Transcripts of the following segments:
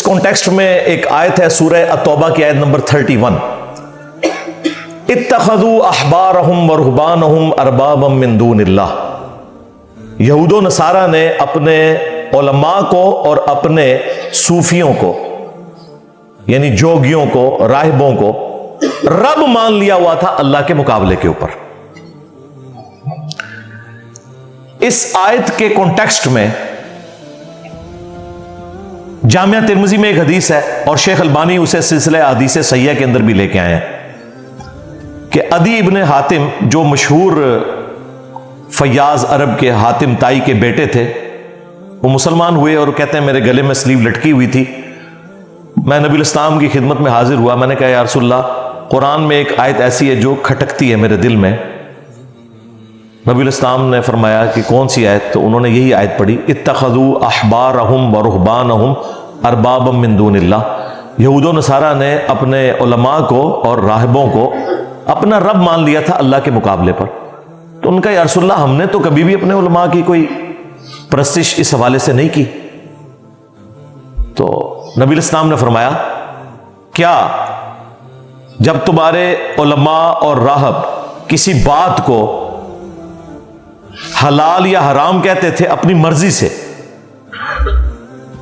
Context میں ایک آیت ہے سورہ التوبہ کی آیت نمبر 31، اتخذوا احبارہم ورہبانہم اربابا من دون اللہ، یہود و نصارہ نے اپنے علماء کو اور اپنے صوفیوں کو یعنی جوگیوں کو، راہبوں کو رب مان لیا ہوا تھا اللہ کے مقابلے کے اوپر۔ اس آیت کے کانٹیکسٹ میں جامعہ ترمذی میں ایک حدیث ہے اور شیخ البانی اسے سلسلہ احادیث صحیحہ کے اندر بھی لے کے آئے ہیں کہ عدی ابن حاتم جو مشہور فیاض عرب کے حاتم تائی کے بیٹے تھے، وہ مسلمان ہوئے اور کہتے ہیں میرے گلے میں سلیو لٹکی ہوئی تھی، میں نبی الاسلام کی خدمت میں حاضر ہوا، میں نے کہا یا رسول اللہ قرآن میں ایک آیت ایسی ہے جو کھٹکتی ہے میرے دل میں۔ نبی الاسلام نے فرمایا کہ کون سی آیت؟ تو انہوں نے یہی آیت پڑھی، اتخذوا احبارہم ورہبانہم اربابا من دون اللہ، یہود و نصارہ نے اپنے علماء کو اور راہبوں کو اپنا رب مان لیا تھا اللہ کے مقابلے پر۔ تو ان کا یا رسول اللہ ہم نے تو کبھی بھی اپنے علماء کی کوئی پرستش اس حوالے سے نہیں کی۔ تو نبی الاسلام نے فرمایا کیا جب تمہارے علماء اور راہب کسی بات کو حلال یا حرام کہتے تھے اپنی مرضی سے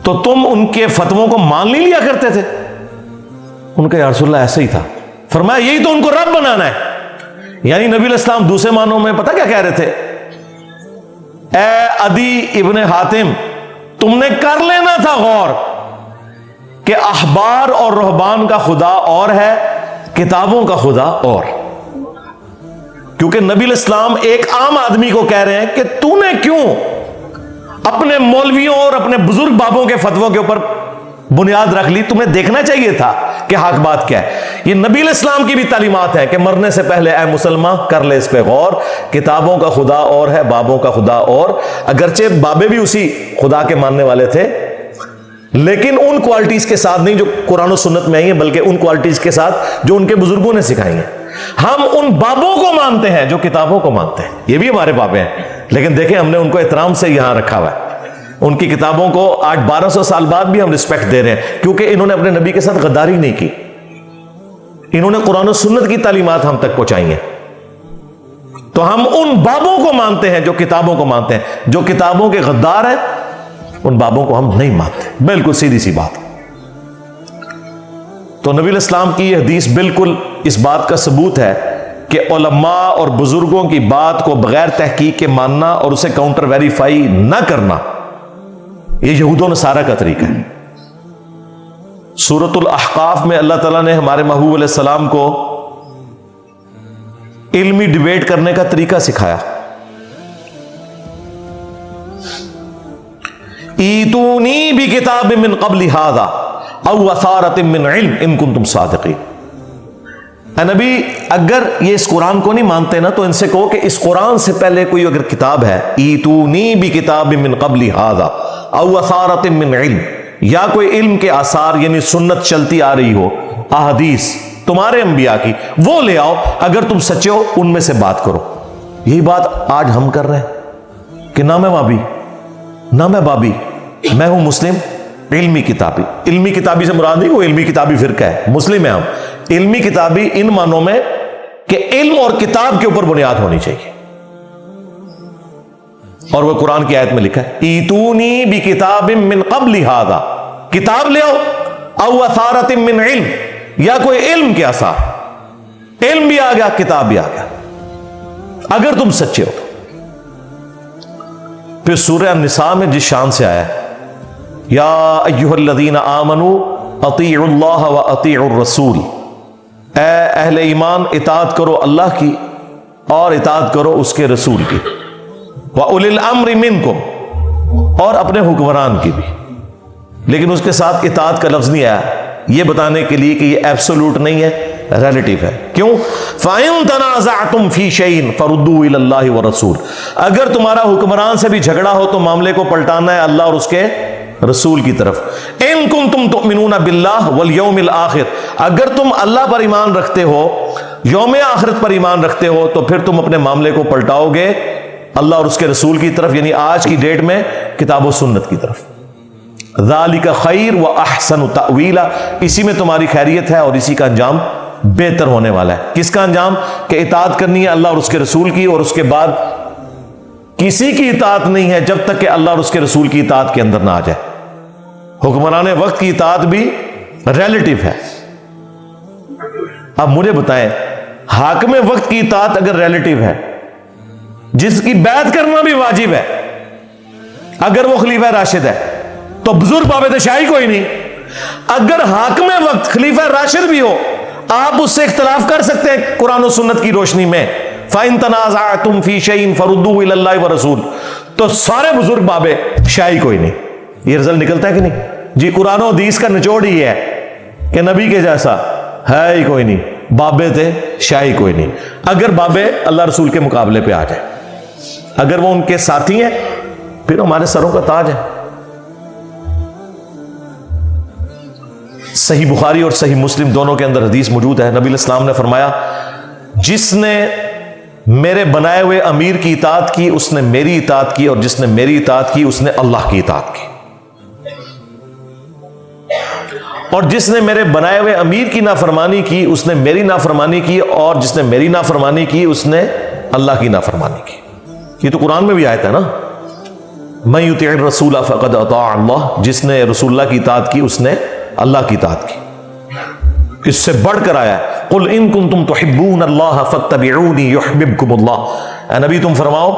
تو تم ان کے فتووں کو مان نہیں لیا کرتے تھے؟ ان کا یا رسول اللہ ایسا ہی تھا۔ فرمایا یہی تو ان کو رب بنانا ہے۔ یعنی نبی الاسلام دوسرے معنوں میں پتہ کیا کہہ رہے تھے؟ اے عدی ابن حاتم، تم نے کر لینا تھا غور کہ احبار اور رہبان کا خدا اور ہے، کتابوں کا خدا اور۔ کیونکہ نبی الاسلام ایک عام آدمی کو کہہ رہے ہیں کہ تو نے کیوں اپنے مولویوں اور اپنے بزرگ بابوں کے فتووں کے اوپر بنیاد رکھ لی؟ تمہیں دیکھنا چاہیے تھا کہ حق بات کیا ہے۔ یہ نبی الاسلام کی بھی تعلیمات ہے کہ مرنے سے پہلے اے مسلمان کر لے اس پہ غور، کتابوں کا خدا اور ہے، بابوں کا خدا اور۔ اگرچہ بابے بھی اسی خدا کے ماننے والے تھے لیکن ان کوالٹیز کے ساتھ نہیں جو قرآن و سنت میں آئی ہیں، بلکہ ان کوالٹیز کے ساتھ جو ان کے بزرگوں نے سکھائی ہیں۔ ہم ان بابوں کو مانتے ہیں جو کتابوں کو مانتے ہیں، یہ بھی ہمارے بابے ہیں، لیکن دیکھیں ہم نے ان کو احترام سے یہاں رکھا ہوا ہے۔ ان کی کتابوں کو آج 1200 سال بعد بھی ہم رسپیکٹ دے رہے ہیں کیونکہ انہوں نے اپنے نبی کے ساتھ غداری نہیں کی، انہوں نے قرآن و سنت کی تعلیمات ہم تک پہنچائی ہیں۔ تو ہم ان بابوں کو مانتے ہیں جو کتابوں کو مانتے ہیں، جو کتابوں کے غدار ہیں ان بابوں کو ہم نہیں مانتے۔ بالکل سیدھی سی بات۔ تو نبی الاسلام کی یہ حدیث بالکل اس بات کا ثبوت ہے کہ علماء اور بزرگوں کی بات کو بغیر تحقیق کے ماننا اور اسے کاؤنٹر ویریفائی نہ کرنا یہ یہود و نصارہ کا طریقہ ہے۔ سورۃ الاحقاف میں اللہ تعالیٰ نے ہمارے محبوب علیہ السلام کو علمی ڈیبیٹ کرنے کا طریقہ سکھایا۔ ایتونی بکتاب من قبل ھذا او اثارۃ من علم ان کنتم صادقین۔ اے نبی اگر یہ اس قرآن کو نہیں مانتے نا تو ان سے کہو کہ اس قرآن سے پہلے کوئی اگر کتاب ہے، ایتونی بکتاب من قبل ھذا او اثارۃ من علم، یا کوئی علم کے آثار یعنی سنت چلتی آ رہی ہو، احادیث تمہارے انبیاء کی، وہ لے آؤ، اگر تم سچے ہو ان میں سے بات کرو۔ یہی بات آج ہم کر رہے ہیں کہ نہ میں وہابی نہ میں بابی، میں ہوں مسلم علمی کتابی۔ علمی کتابی سے مراد نہیں وہ علمی کتابی فرقہ ہے، مسلم ہے ہم۔ علمی کتابی ان معنوں میں کہ علم اور کتاب کے اوپر بنیاد ہونی چاہیے، اور وہ قرآن کی آیت میں لکھا ہے ایتونی بکتاب من قبل ھذا، کتاب لے آؤ، او اثارۃ من علم، یا کوئی علم کے آثار، علم بھی آ گیا کتاب بھی آ گیا اگر تم سچے ہو۔ پھر سورہ النساء میں جس شان سے آیا ہے یا ایھا الذین آمنوا اطیعوا اللہ واطیعوا الرسول، اے اہل ایمان اطاعت کرو اللہ کی اور اطاعت کرو اس کے رسول کی، وَأُولِي الْأَمْرِ مِنْكُمْ، اور اپنے حکمران کی بھی۔ لیکن اس کے ساتھ اطاعت کا لفظ نہیں آیا، یہ بتانے کے لیے کہ یہ ایبسولوٹ نہیں ہے، ریلیٹیو ہے۔ کیوں؟ فَإِن تَنَازَعْتُمْ فِي شَيْءٍ فَرُدُّوهُ إِلَى اللَّهِ وَالرَّسُولِ، اگر تمہارا حکمران سے بھی جھگڑا ہو تو معاملے کو پلٹانا ہے اللہ اور اس کے رسول کی طرف۔ إِن كُنتُمْ تُؤْمِنُونَ بِاللَّهِ وَالْيَوْمِ الْآخِرِ، اگر تم اللہ پر ایمان رکھتے ہو، یوم آخرت پر ایمان رکھتے ہو، تو پھر تم اپنے معاملے کو پلٹاؤ گے اللہ اور اس کے رسول کی طرف، یعنی آج کی ڈیٹ میں کتاب و سنت کی طرف۔ ذالک خیر و احسن تأویلا، اسی میں تمہاری خیریت ہے اور اسی کا انجام بہتر ہونے والا ہے۔ کس کا انجام؟ کہ اطاعت کرنی ہے اللہ اور اس کے رسول کی، اور اس کے بعد کسی کی اطاعت نہیں ہے جب تک کہ اللہ اور اس کے رسول کی اطاعت کے اندر نہ آ جائے۔ حکمران وقت کی اطاعت بھی ریلیٹو ہے۔ اب مجھے بتائیں، حاکم وقت کی اطاعت اگر ریلیٹو ہے، جس کی بیعت کرنا بھی واجب ہے، اگر وہ خلیفہ راشد ہے، تو بزرگ باب شاہی کوئی نہیں۔ اگر حاکم وقت خلیفہ راشد بھی ہو، آپ اس سے اختلاف کر سکتے ہیں قرآن و سنت کی روشنی میں، فَإِن تَنَازَعْتُمْ فِي شَيْءٍ فَرُدُّوهُ إِلَى اللَّهِ وَرَسُولِهِ، تو سارے بزرگ باب شاہی کوئی نہیں۔ یہ رزلٹ نکلتا ہے کہ نہیں جی؟ قرآن و حدیث کا نچوڑ ہی ہے کہ نبی کے جیسا ہے ہی کوئی نہیں، بابے تھے شاہی کوئی نہیں۔ اگر بابے اللہ رسول کے مقابلے پہ آ جائے، اگر وہ ان کے ساتھی ہیں، پھر ہمارے سروں کا تاج ہے۔ صحیح بخاری اور صحیح مسلم دونوں کے اندر حدیث موجود ہے، نبی علیہ السلام نے فرمایا، جس نے میرے بنائے ہوئے امیر کی اطاعت کی اس نے میری اطاعت کی، اور جس نے میری اطاعت کی اس نے اللہ کی اطاعت کی، اور جس نے میرے بنائے ہوئے امیر کی نافرمانی کی اس نے میری نافرمانی کی، اور جس نے میری نافرمانی کی اس نے اللہ کی نافرمانی کی۔ یہ تو قرآن میں بھی آیت ہے نا، من یطع الرسول فقد اطاع اللہ، جس نے رسول اللہ کی اطاعت کی اس نے اللہ کی اطاعت کی۔ اس سے بڑھ کر آیا ہے، قل ان کنتم تحبون اللہ فاتبعونی یحببکم اللہ، اے نبی تم فرماؤ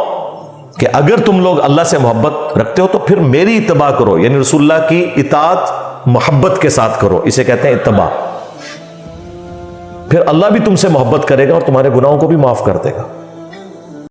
کہ اگر تم لوگ اللہ سے محبت رکھتے ہو تو پھر میری اتباع کرو، یعنی رسول اللہ کی اطاعت محبت کے ساتھ کرو، اسے کہتے ہیں اتباع۔ پھر اللہ بھی تم سے محبت کرے گا اور تمہارے گناہوں کو بھی معاف کر دے گا۔